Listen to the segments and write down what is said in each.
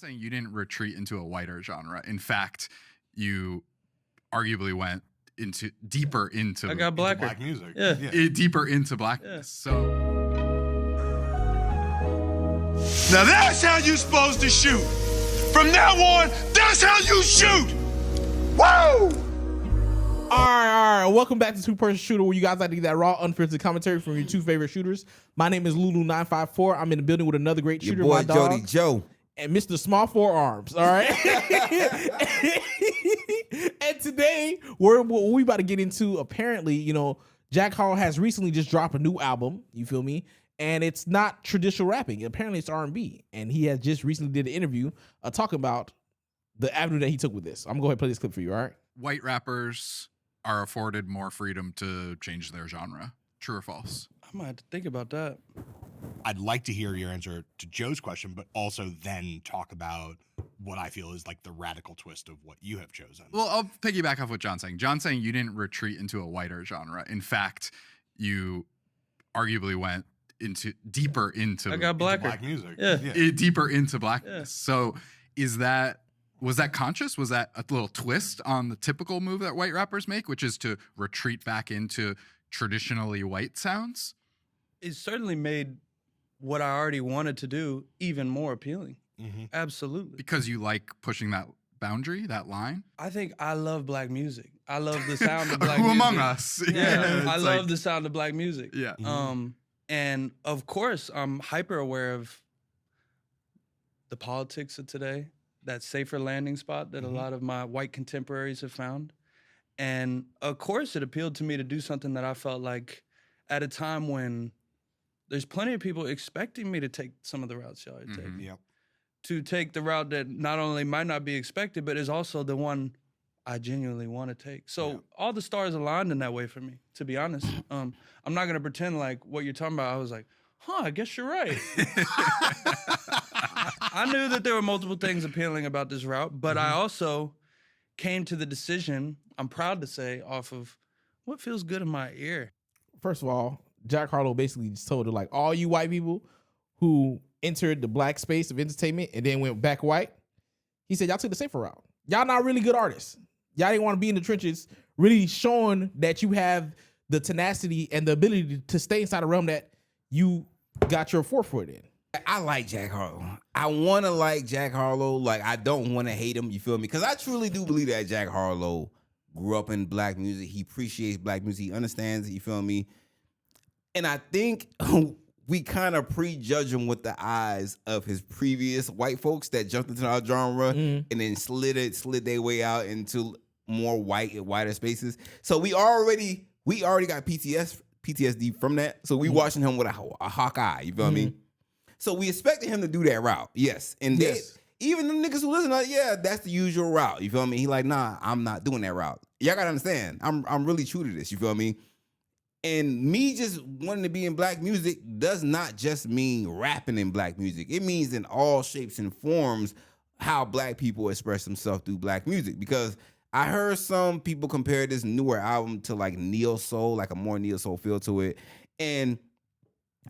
saying you didn't retreat into a whiter genre. In fact, you arguably went deeper into I got blacker. Black music. Yeah. deeper into blackness. Yeah. So Now that's how you're supposed to shoot. From now on, that's how you shoot. Woo! All right. Welcome back to Two Person Shooter, where you guys like to get that raw, unfiltered commentary from your two favorite shooters. My name is Lulu954. I'm in the building with another great shooter, Your boy my dog, Jody Joe. and Mr. Small Forearms. All right. And today what we about to get into. Apparently, Jack Harlow has recently just dropped a new album. You feel me? And it's not traditional rapping. Apparently, it's R&B. And he has just recently did an interview talking about the avenue that he took with this. I'm gonna go ahead and play this clip for you. All right. white rappers are afforded more freedom to change their genre. True or false? I might have to think about that. I'd like to hear your answer to Joe's question, but also then talk about what I feel is like the radical twist of what you have chosen. Well, I'll piggyback off what John's saying. John's saying you didn't retreat into a whiter genre. In fact, you arguably went deeper into I got blacker. Black music. Yeah. deeper into blackness. Yeah. So was that conscious? Was that a little twist on the typical move that white rappers make, which is to retreat back into traditionally white sounds? It certainly made what I already wanted to do even more appealing. Mm-hmm. Absolutely. Because you like pushing that boundary, that line? I think I love black music. I love the sound of black Who music. among us? Yeah, I it's love like- the sound of black music. Yeah. And of course, I'm hyper aware of the politics of today, that safer landing spot that a lot of my white contemporaries have found. And of course, it appealed to me to do something that I felt like at a time when there's plenty of people expecting me to take some of the routes y'all are taking. Yep. To take the route that not only might not be expected, but is also the one I genuinely want to take. So all the stars aligned in that way for me, to be honest. I'm not going to pretend like what you're talking about, I was like, I guess you're right. I knew that there were multiple things appealing about this route, but I also came to the decision, I'm proud to say, off of what feels good in my ear. First of all, Jack Harlow basically just told her, like, all you white people who entered the black space of entertainment and then went back white, he said, y'all took the safer route. Y'all not really good artists. Y'all didn't want to be in the trenches, really showing that you have the tenacity and the ability to stay inside a realm that you got your forefoot in. I like Jack Harlow. I want to like Jack Harlow. Like, I don't want to hate him. You feel me? Because I truly do believe that Jack Harlow grew up in black music. He appreciates black music. He understands it. You feel me? And I think we kind of prejudge him with the eyes of his previous white folks that jumped into our genre and then slid their way out into more whiter spaces. So we already got PTSD from that. So we watching him with a hawk eye. You feel me? So we expected him to do that route. Yes. And even the niggas who listen, like, yeah, that's the usual route. You feel me? He like, nah, I'm not doing that route. Y'all gotta understand. I'm really true to this. You feel me? And me just wanting to be in black music does not just mean rapping in black music. It means in all shapes and forms how black people express themselves through black music. Because I heard some people compare this newer album to like neo soul, like a more neo soul feel to it. And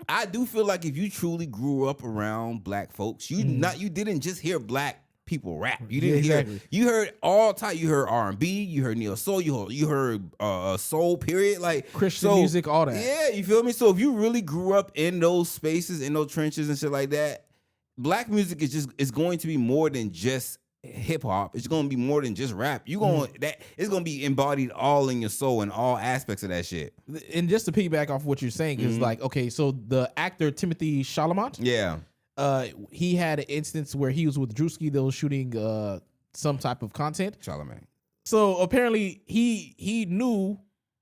I do feel like if you truly grew up around black folks, you didn't just hear black people rap. You didn't you heard all type. You heard R&B, you heard neo soul, you heard soul, period, like Christian music, all that. Yeah, you feel me? So if you really grew up in those spaces, in those trenches and shit like that, black music is going to be more than just hip hop. It's going to be more than just rap. It's going to be embodied all in your soul and all aspects of that shit. And just to piggyback off what you're saying is like, okay, so the actor Timothy Chalamet, he had an instance where he was with Drewski. They was shooting some type of content. Chalamet. So apparently he knew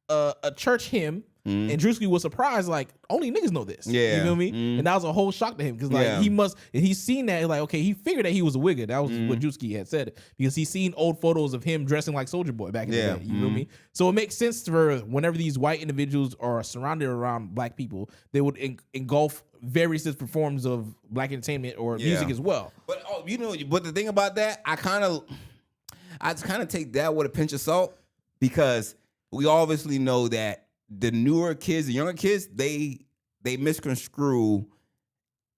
a church hymn, and Drewski was surprised, like, only niggas know this. Yeah. You feel me? And that was a whole shock to him because like he's seen that, like, okay, he figured that he was a wigger. That was what Drewski had said, because he's seen old photos of him dressing like Soulja Boy back in the day. You feel me? So it makes sense for whenever these white individuals are surrounded around black people, they would engulf various different forms of black entertainment or music as well. But but the thing about that, I kind of take that with a pinch of salt, because we obviously know that the newer kids, the younger kids, they misconstrue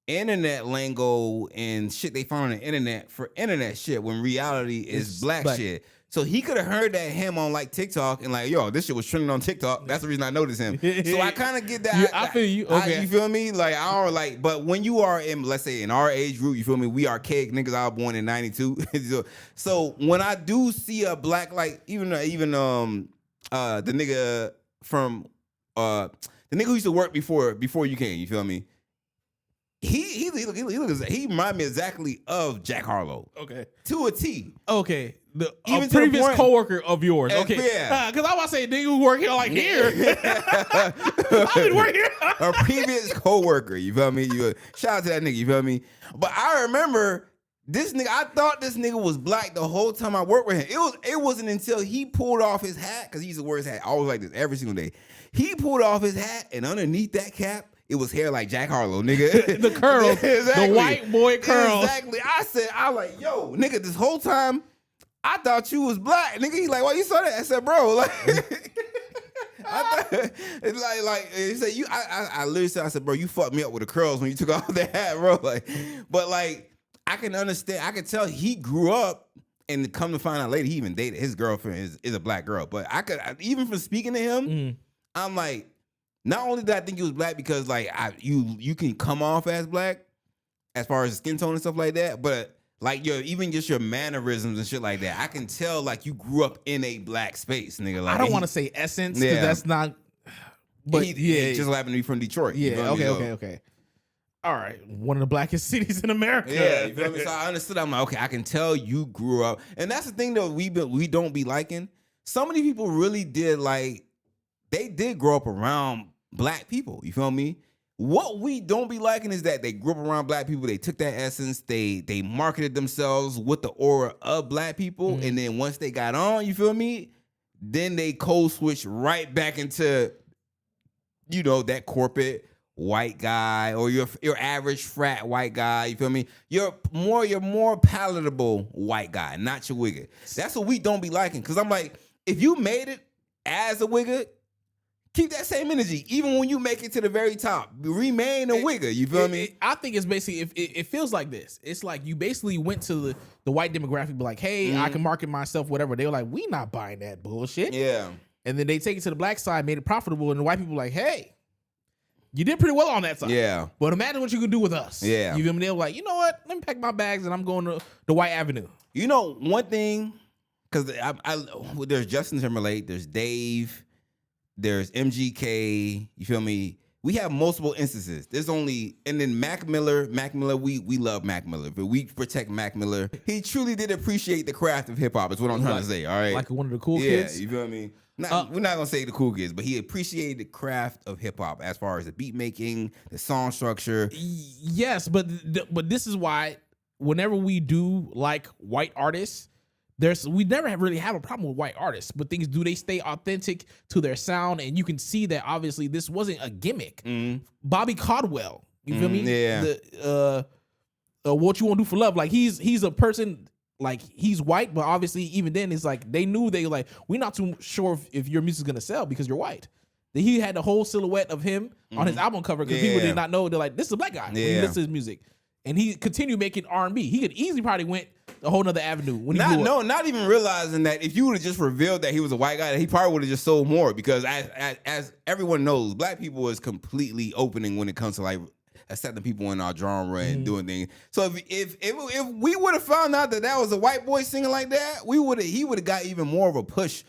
internet lingo and shit they found on the internet for internet shit when reality is black shit. So he could have heard that him on like TikTok and like, yo, this shit was trending on TikTok. That's the reason I noticed him. So I kind of get that. Yeah, I feel you. Okay. You feel me? Like I don't like, but when you are in, let's say in our age group, you feel me? We archaic niggas. I was born in '92. So when I do see a black, like even the nigga from the nigga who used to work before you came. You feel me? He remind me exactly of Jack Harlow. Okay. To a T. Okay. Even A to the previous point- coworker of yours. Okay. Yeah. Because I was saying, nigga who work here like here. I've been working here. A previous coworker, you feel me? Shout out to that nigga, you feel me? But I remember this nigga, I thought this nigga was black the whole time I worked with him. It wasn't until he pulled off his hat, because he used to wear his hat always like this every single day. He pulled off his hat, and underneath that cap, it was hair like Jack Harlow, nigga. The curls. Exactly. The white boy curls. Exactly. I like, yo, nigga, this whole time, I thought you was black. Nigga, he like, why you saw that? I said, bro, like, I thought, it's like, he said, I literally said, I said, bro, you fucked me up with the curls when you took off the hat, bro. Like, but like, I can understand, I can tell he grew up, and come to find out later, he even dated, his girlfriend is a black girl. But even from speaking to him, I'm like, not only did I think he was black because like you can come off as black as far as skin tone and stuff like that, but like even just your mannerisms and shit like that, I can tell like you grew up in a black space, nigga. Like, I don't want to say essence because that's not. But he just happened to be from Detroit. Yeah. Okay. All right, one of the blackest cities in America. Yeah, you feel me? So I understood. I'm like, okay, I can tell you grew up, and that's the thing that we don't be liking. So many people really did like. They did grow up around black people. You feel me? What we don't be liking is that they grew up around black people. They took that essence. They marketed themselves with the aura of black people. And then once they got on, you feel me? Then they code switch right back into, that corporate white guy or your average frat white guy. You feel me? You're more palatable white guy, not your wigger. That's what we don't be liking. Cause I'm like, if you made it as a wigger, keep that same energy, even when you make it to the very top. Remain a wigger. You feel me? I think it's basically, it feels like this. It's like you basically went to the white demographic, be like, hey, I can market myself, whatever. They were like, we not buying that bullshit. Yeah. And then they take it to the black side, made it profitable, and the white people were like, hey, you did pretty well on that side. Yeah. But imagine what you could do with us. Yeah. You feel me? They were like, you know what? Let me pack my bags and I'm going to the White Avenue. One thing, because there's Justin Timberlake, there's Dave, there's MGK, you feel me? We have multiple instances. And then Mac Miller, we love Mac Miller, but we protect Mac Miller. He truly did appreciate the craft of hip hop, is what I'm trying to say, all right? Like one of the cool kids? Yeah, you feel me? We're not going to say the cool kids, but he appreciated the craft of hip hop as far as the beat making, the song structure. Yes, but this is why whenever we do like white artists, we never really have a problem with white artists, but they stay authentic to their sound, and you can see that obviously this wasn't a gimmick. Bobby Caldwell, you feel me? Yeah. What You Want to Do for Love, like he's a person, like he's white, but obviously even then it's like they knew we're not too sure if your music's gonna sell because you're white. He had the whole silhouette of him on his album cover because people did not know, they're like, this is a black guy when you listen to his music. And he continued making R&B. He could easily probably went a whole nother avenue when he blew up. Not even realizing that if you would have just revealed that he was a white guy, he probably would have just sold more, because as everyone knows, black people is completely opening when it comes to like accepting people in our genre and doing things. So if we would have found out that was a white boy singing like that, he would have got even more of a push.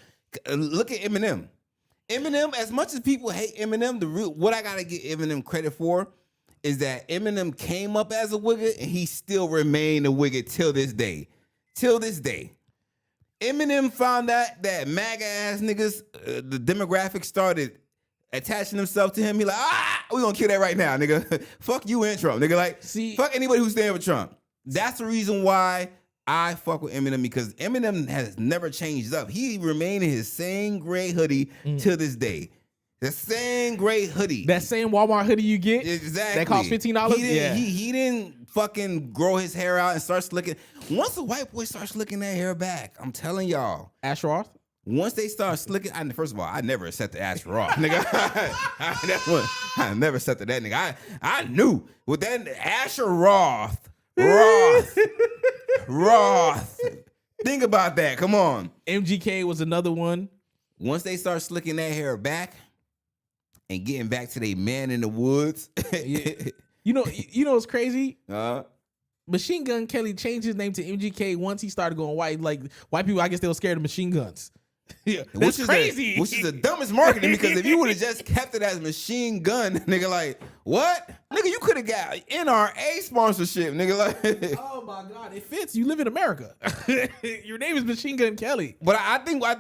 Look at Eminem. Eminem, as much as people hate Eminem, what I gotta give Eminem credit for is that Eminem came up as a wigger and he still remained a wigger till this day. Till this day. Eminem found out that MAGA ass niggas, the demographic started attaching themselves to him. He like, we gonna kill that right now, nigga. Fuck you and Trump, nigga. Like, fuck anybody who's standing with Trump. That's the reason why I fuck with Eminem, because Eminem has never changed up. He remained in his same gray hoodie till this day. The same gray hoodie. That same Walmart hoodie you get? Exactly. That costs $15? He didn't fucking grow his hair out and start slicking. Once a white boy starts slicking that hair back, I'm telling y'all. Ash Roth? Once they start slicking, first of all, I never accepted Asher Roth, nigga. I never accepted that nigga. I knew with that Asher Roth. Think about that. Come on. MGK was another one. Once they start slicking that hair back and getting back to their man in the woods. Yeah. You know what's crazy? Machine Gun Kelly changed his name to MGK once he started going white. Like white people, I guess they were scared of machine guns. Yeah, that's crazy. Which is the dumbest marketing, because if you would have just kept it as Machine Gun, nigga, like, what? Nigga, you could have got NRA sponsorship, nigga. Like, oh my God, it fits. You live in America. Your name is Machine Gun Kelly. But I think what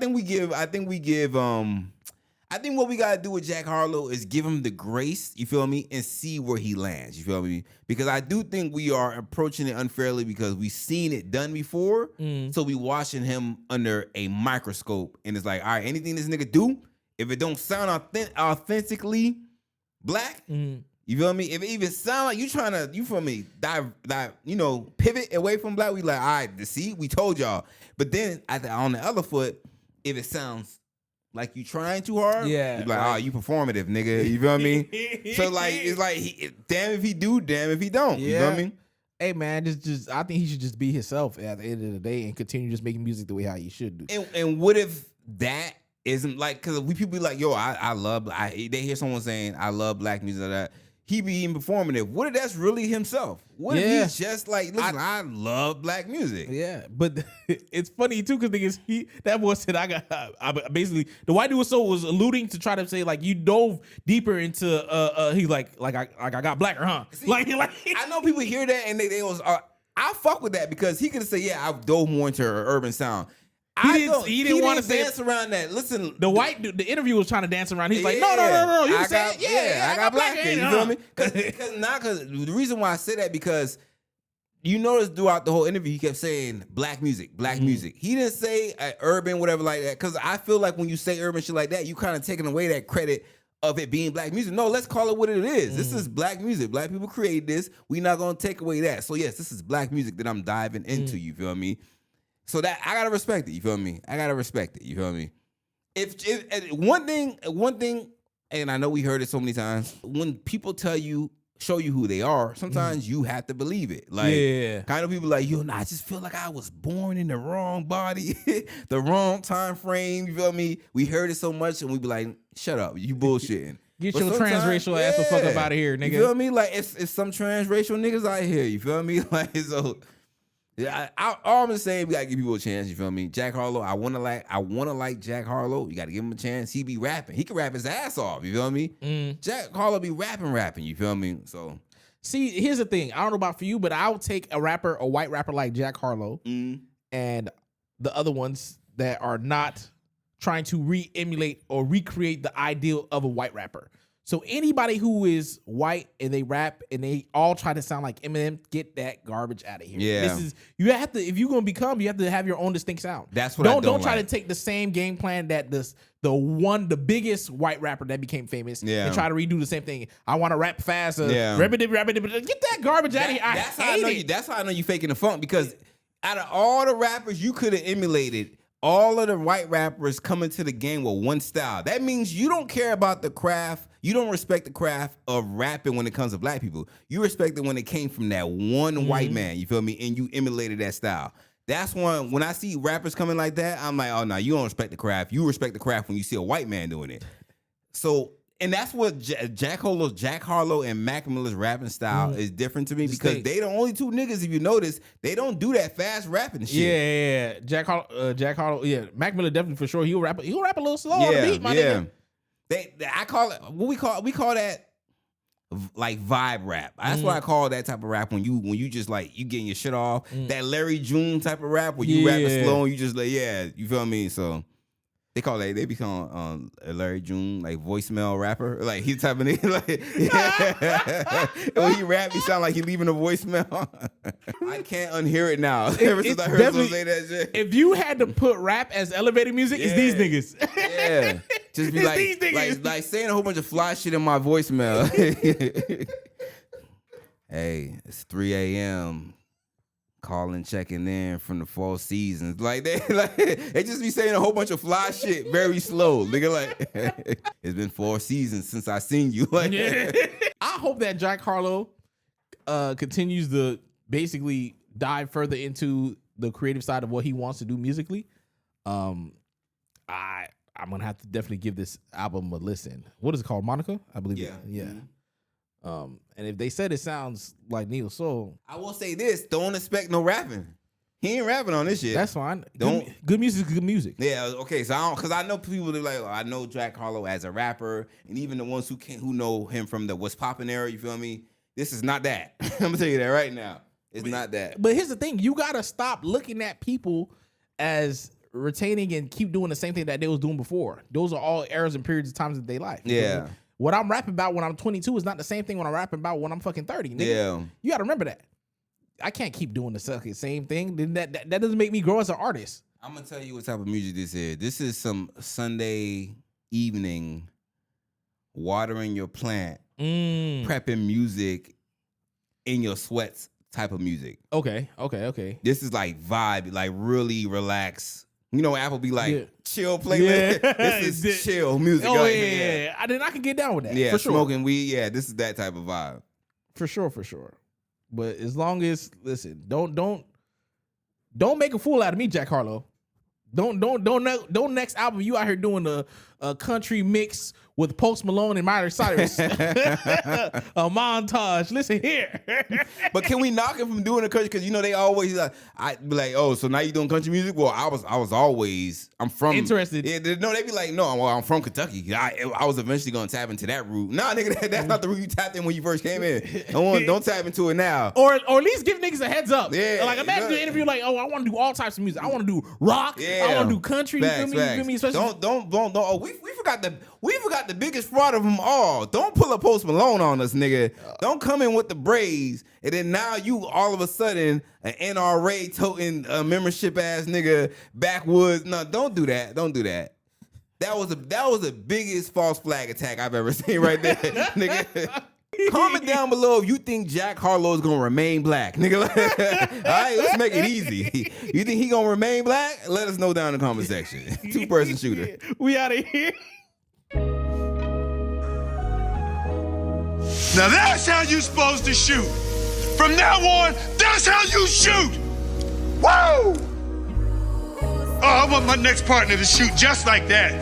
we gotta do with Jack Harlow is give him the grace, you feel me, and see where he lands, you feel me? Because I do think we are approaching it unfairly because we've seen it done before, so we watching him under a microscope, and it's like, all right, anything this nigga do, if it don't sound authentically black, you feel me? If it even sound like you trying to, you feel me, dive, pivot away from black, we like, all right, see, we told y'all. But then on the other foot, if it sounds like you trying too hard, yeah, like, you performative, nigga. You feel me? So like, it's like, damn if he do, damn if he don't. Yeah. You feel me? Hey man, just I think he should just be himself at the end of the day and continue just making music the way how he should do. And what if that isn't like, because people be like, yo, they hear someone saying I love black music, like that. He be even performative. What if that's really himself? What if he's just like, listen, I love black music. Yeah, but it's funny too because that boy said I basically the white dude was alluding to try to say like you dove deeper into he's like I got blacker, huh? See, like I know people hear that and they was I fuck with that because he could say, yeah, I dove more into urban sound. He didn't want to dance around that. Listen, the interview was trying to dance around. He's like, no. You said, I got black hair. You feel me? Because the reason why I say that because you notice throughout the whole interview he kept saying black music. He didn't say urban, whatever like that. Because I feel like when you say urban shit like that, you kind of taking away that credit of it being black music. No, let's call it what it is. This is black music. Black people created this. We not gonna take away that. So yes, this is black music that I'm diving into. You feel me? So that I gotta respect it, you feel me? You feel me? If one thing, and I know we heard it so many times, when people show you who they are, sometimes you have to believe it. Like, kind of people like, I just feel like I was born in the wrong body, the wrong time frame. You feel me? We heard it so much, and we be like, shut up, you bullshitting. Get your transracial ass the fuck up out of here, nigga. You feel me? Like, it's some transracial niggas out here. You feel me? Like, so. Yeah, all I'm just saying, we gotta give people a chance. You feel me? Jack Harlow, I wanna like Jack Harlow. You gotta give him a chance. He be rapping. He can rap his ass off. You feel me? Jack Harlow be rapping. You feel me? So, see, here's the thing. I don't know about for you, but I would take a white rapper like Jack Harlow, and the other ones that are not trying to re-emulate or recreate the ideal of a white rapper. So anybody who is white and they rap and they all try to sound like Eminem, get that garbage out of here. Yeah, you have to, if you're gonna become, you have to have your own distinct sound. That's what don't try to take the same game plan that the biggest white rapper that became famous and try to redo the same thing. I want to rap faster. Get that garbage out of here. That's how I know you faking the funk, because out of all the rappers you could have emulated, all of the white rappers coming to the game with one style. That means you don't care about the craft. You don't respect the craft of rapping when it comes to black people. You respect it when it came from that one white man, you feel me? And you emulated that style. That's when I see rappers coming like that, I'm like, oh no, you don't respect the craft. You respect the craft when you see a white man doing it. So, and that's what Jack Harlow and Mac Miller's rapping style is different to me, because they the only two niggas, if you notice, they don't do that fast rapping shit. Yeah. Jack Harlow, yeah. Mac Miller definitely for sure. He'll rap a little slow on the beat, my nigga. I call it we call that like vibe rap. That's what I call that type of rap when you just like you getting your shit off. That Larry June type of rap where you rapping slow and you just like, you feel me? So they be calling Larry June like voicemail rapper. Like he type of nigga like when he rap, he sound like he leaving a voicemail. I can't unhear it now. Ever since I heard someone say that shit. If you had to put rap as elevated music, it's these niggas. Yeah. Just be like saying a whole bunch of fly shit in my voicemail. Hey, it's 3 a.m. calling, checking in from the 4 seasons. Like they just be saying a whole bunch of fly shit very slow. Nigga, like it's been 4 seasons since I seen you. Like, I hope that Jack Harlow continues to basically dive further into the creative side of what he wants to do musically. I'm gonna have to definitely give this album a listen. What is it called? Monica, I believe. Yeah. Yeah. Mm-hmm. And if they said it sounds like Neo Soul, I will say this: don't expect no rapping. He ain't rapping on this shit. that's fine. Don't- Good music is good music. Yeah, okay. So because I know people that like, I know Jack Harlow as a rapper, and even the ones who know him from the What's Poppin' era. You feel me? This is not that. I'm gonna tell you that right now. It's not that. But here's the thing: you gotta stop looking at people as retaining and keep doing the same thing that they was doing before. Those are all eras and periods of times of their life. You know? Yeah. What I'm rapping about when I'm 22 is not the same thing when I'm rapping about when I'm fucking 30. Nigga. Yeah. You gotta remember that. I can't keep doing the same thing. Then that doesn't make me grow as an artist. I'm gonna tell you what type of music this is. This is some Sunday evening watering your plant, prepping music in your sweats type of music. Okay. This is like vibe, like really relax. You know, Apple be like Yeah. chill playlist. Yeah. This is chill music. Oh Like, yeah. I can get down with that. Yeah, for sure. smoking weed. Yeah, this is that type of vibe. For sure. But as long as listen, don't make a fool out of me, Jack Harlow. Don't next album you out here doing a country mix with Post Malone and Miley Cyrus. A montage. Listen here. But can we knock him from doing the country? Because you know they always I be like, oh, so now you doing country music? Well, I was always from Interested. Yeah, no, they be like, no, well, I'm from Kentucky. I was eventually gonna tap into that route. Nah, nigga, that's not the route you tapped in when you first came in. Don't tap into it now. Or at least give niggas a heads up. Yeah, Like imagine the interview like, oh, I want to do all types of music. I want to do rock. Yeah. I want to do country. Facts, You feel me? Especially Don't. Oh, we forgot the biggest fraud of them all. Don't pull a Post Malone on us, nigga. Don't come in with the braids, and then now you all of a sudden an NRA toting membership ass nigga backwoods. No, don't do that. Don't do that. That was the biggest false flag attack I've ever seen right there, nigga. Comment down below if you think Jack Harlow is gonna remain black, nigga. All right, let's make it easy. You think he gonna remain black? Let us know down in the comment section. 2-person shooter. we out of here. Now that's how you supposed to shoot. From now on, that's how you shoot. Woo! Oh, I want my next partner to shoot just like that.